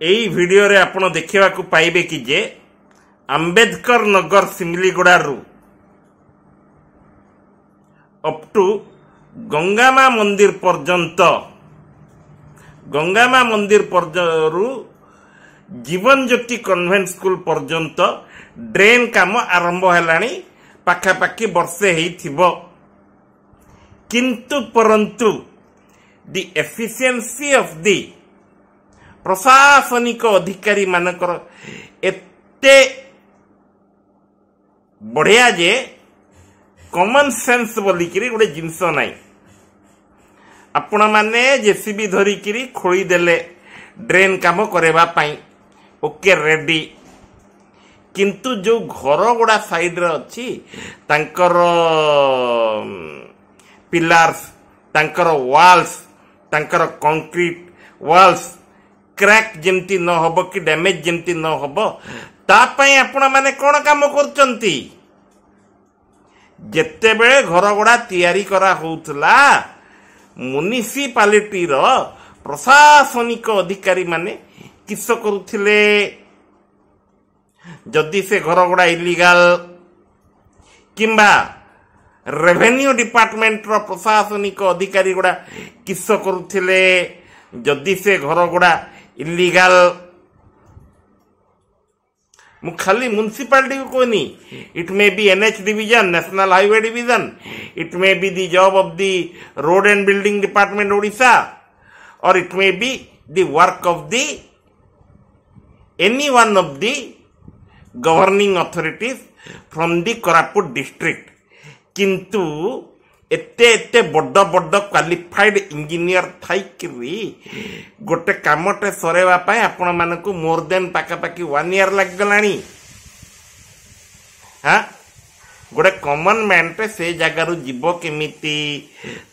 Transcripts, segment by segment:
এই ভিডিওরে ଆପଣ ଦେଖିବାକୁ ପାଇବେ କି ଯେ ଆମ୍ବେଦକର ନଗର ସିମିଲିଗୁଡ଼ାରୁ ଅପ୍ ଟୁ ଗଙ୍ଗାମା ମନ୍ଦିର ପର୍ଯ୍ୟନ୍ତ ଗଙ୍ଗାମା ମନ୍ଦିର ପର୍ଯ୍ୟନ୍ତରୁ ଜୀବନ ଜ୍ୟୋତି କନଭେଣ୍ଟ ସ୍କୁଲ ପର୍ଯ୍ୟନ୍ତ ଡ୍ରେନ୍ କାମ ଆରମ୍ଭ ହେଲାଣି। ପାଖାପାଖି ବର୍ଷେ ହେଇଥିବ, କିନ୍ତୁ ପରନ୍ତୁ ଦି ଏଫିସିଏନ୍ସି ଅଫ୍ ଦି ପ୍ରଶାସନିକ ଅଧିକାରୀ ମାନଙ୍କର ଏତେ ବଢିଆ ଯେ କମନ ସେନ୍ସ ବୋଲିକିରି ଗୋଟେ ଜିନିଷ ନାହିଁ। ଆପଣ ମାନେ ଜେସିବି ଧରିକିରି ଖୋଳିଦେଲେ ଡ୍ରେନ୍ କାମ କରିବା ପାଇଁ, ଓକେ ରେଡି। କିନ୍ତୁ ଯୋଉ ଘର ଗୁଡା ସାଇଡରେ ଅଛି ତାଙ୍କର ପିଲାର୍ସ, ତାଙ୍କର ୱାଲ୍ସ, ତାଙ୍କର କଂକ୍ରିଟ ୱାଲ୍ସ କ୍ରାକ୍ ଯେମିତି ନ ହବ କି ଡ୍ୟାମେଜ ଯେମିତି ନ ହବ ତା ପାଇଁ ଆପଣ ମାନେ କଣ କାମ କରୁଛନ୍ତି? ଯେତେବେଳେ ଘର ଗୁଡା ତିଆରି କରା ହଉଥିଲା ମ୍ୟୁନିସିପାଲିଟିର ପ୍ରଶାସନିକ ଅଧିକାରୀ ମାନେ କିସ କରୁଥିଲେ? ଯଦି ସେ ଘର ଗୁଡା ଇଲିଗାଲ କିମ୍ବା ରେଭେନ୍ୟୁ ଡିପାର୍ଟମେଣ୍ଟର ପ୍ରଶାସନିକ ଅଧିକାରୀ ଗୁଡା କିସ କରୁଥିଲେ? ଯଦି ସେ ଘର ଗୁଡା ଇଲିଗାଲ, ମୁଁ ଖାଲି ମ୍ୟୁନିସିପାଲିଟି को कहनी, it may be NH division, national highway division, it may be the job of the road and building department Odisha, और it may be the work of the any one of the governing authorities from the Koraput district. किंतु एते एते बड़ बड़ qualified engineer थाइकरी गोटे कामटे सरेवा पाए आपण मानकु more than पाखापाखि 1 year लग गलानी। हाँ, गोटे कॉमन मैन टे से जगार जीव केमिति,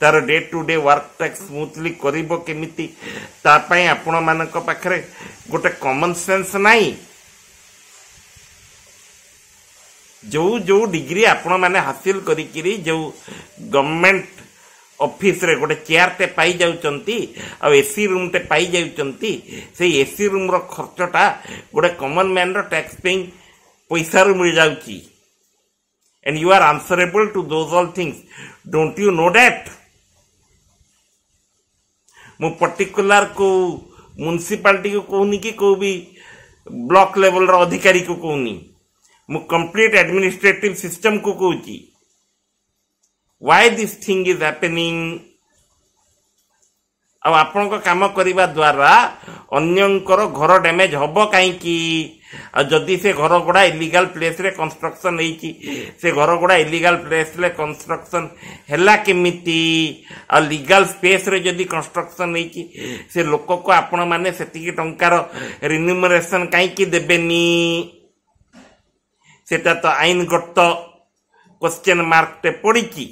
तार day to day work take smoothly करिबो केमिति, ता पई आपण मानक पाखरे गोटे कॉमन सेंस नाही। जो जो डिग्री आपण माने हासिल करिकिरी जो गवर्नमेंट ऑफिस रे गोटे चेयर टे पाई जाउचंती आ एसी रूम टे पाई जाउचंती, से एसी रूम रो खर्चटा गोटे कॉमन मैन रो टैक्स पेइंग पैसा रो मिल जाउची। And you are answerable to those all things, don't you know that? मु पर्टिकुलर को म्युनिसिपालिटी को कहूनी कि को भी ब्लॉक लेवल रो अधिकारी को कहूनी, मु कंप्लीट एडमिनिस्ट्रेटिव सिस्टम को कहूची। Why this thing is happening? अब आपण को काम करिबा द्वारा अन्यंकर घर डैमेज हबो काई की? आ जदी से घर गुडा इलीगल प्लेस रे कंस्ट्रक्शन हेची, से घर गुडा इलीगल प्लेस रे कंस्ट्रक्शन हैला केमिति? आ लीगल स्पेस रे जदी कंस्ट्रक्शन हेची, से लोक को आपण माने सेतिकी टंकार रिन्यूमरेशन काई की देबेनी? सेटा तो आईनगत क्वेश्चन मार्क टे पड़ी।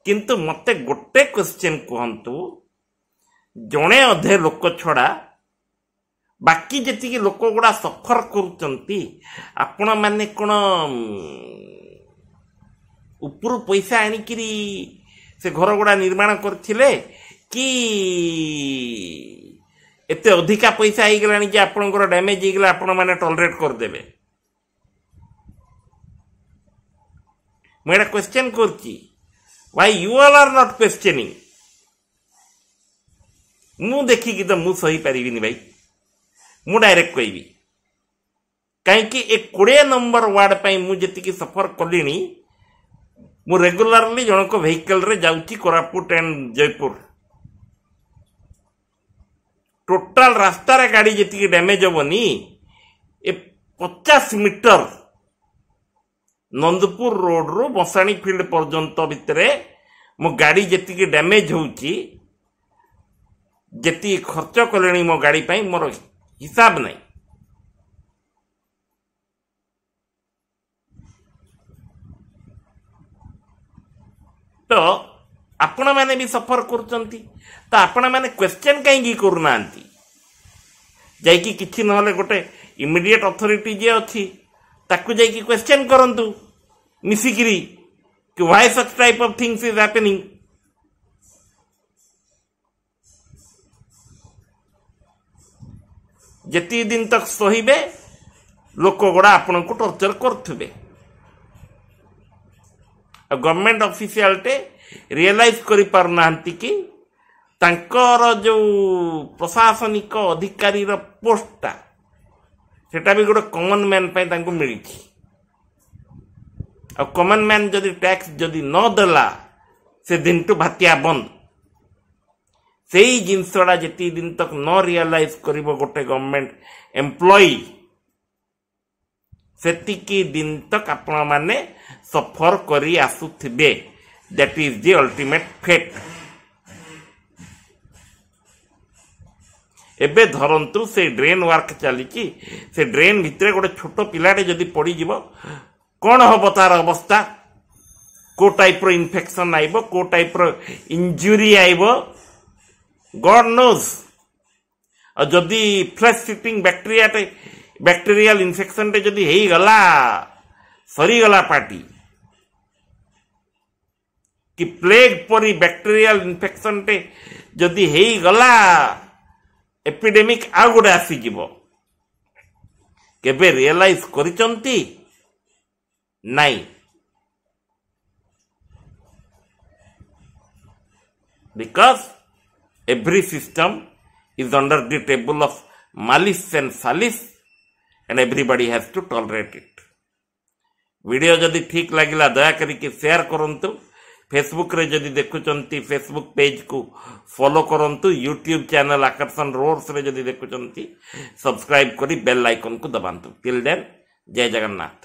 किंतु मते गोटे क्वेश्चन कहंतु, जणे अधे लोक छड़ा बाकी जेतिकी लोक गुडा सफर करूचंती, आपण माने कोन उपरु पैसा आनिकिरी से घर गुडा निर्माण करथिले कि एते अधिका पैसा आइ गलानी जे आपनकर डैमेज हिगला आपण माने टॉलरेट कर देबे? मैं क्वेश्चन करची, why you all are not questioning? मु देखी कि तो मु सही पारिबिनी भाई, मु डायरेक्ट कहबी कहीं कि एक 20 नंबर वार्ड पाई मु जेतिकी सफर कलिनी। मु रेगुलरली जनक व्हीकल रे जाउची कोरापुट एंड जयपुर। टोटल रास्ता रे गाड़ी जेतिकी डैमेज होबनी, ए 50 मीटर नंदपुर रोड रो बसाणी फील्ड पर्यंत भितरे मो गाड़ी जेतिकी डैमेज होउची, जेति खर्च कलेनी मो गाड़ी पाई मोर हिसाब नहीं। तो आपण माने भी सफर करचंती, तो आपण माने क्वेश्चन काई करूनांती? जाइकी किछि नहले गोटे इमीडिएट अथॉरिटी जे अछि ताकू जाइकी क्वेश्चन करंतु मिसिकिरी कि why such type of things is happening. जेती दिन तक सहिबे लोक गुड़ा आपण को टर्चर करथुबे गवर्नमेंट ऑफिशियल टे रियलाइज करि पार नांती कि तांकर जो प्रशासनिक अधिकारी रो पोस्टटा सेटा भी गोटे कॉमन मैन पे तांको मिली आ कॉमन मैन जदि टैक्स जदि न देला से दिन टू भातिया बंद से ही जिनसड़ा जेती दिन तक न रियलाइज करिवो गोटे गवर्नमेंट एम्प्लॉई सेतिकी दिन तक आपण माने सफर करी आसुथिबे that is the ultimate fate एबे धरंतु से ड्रेन वर्क चली से ड्रेन भितर गोटे छोट पिलाटे जदि पड़ी जीवो कौन हम तार अवस्था को टाइप रो इन्फेक्शन आइबो को टाइप रो इंजुरी आइबो गॉड नोज और जदि फ्लैश सिटिंग बैक्टीरियल इन्फेक्शन टे जदि हेई गला सरी गला पार्टी कि प्लेग परी बैक्टीरियल इन्फेक्शन टे जदि हेई गला एपिडेमिक आ गोटे आसी जीवो केबे रियलाइज करिसंती नहीं because every system is under the table of malice and salis and everybody has to tolerate it. Video जदि ठीक लगिला दया करिके शेयर करंतु फेसबुक रे जदि देखुचंती फेसबुक पेज को फॉलो करंतु यूट्यूब चैनल आकर्षण रोड्स रे जदि देखुचंती सब्सक्राइब करी बेल आइकन को दबांतु टिल देन जय जगन्नाथ।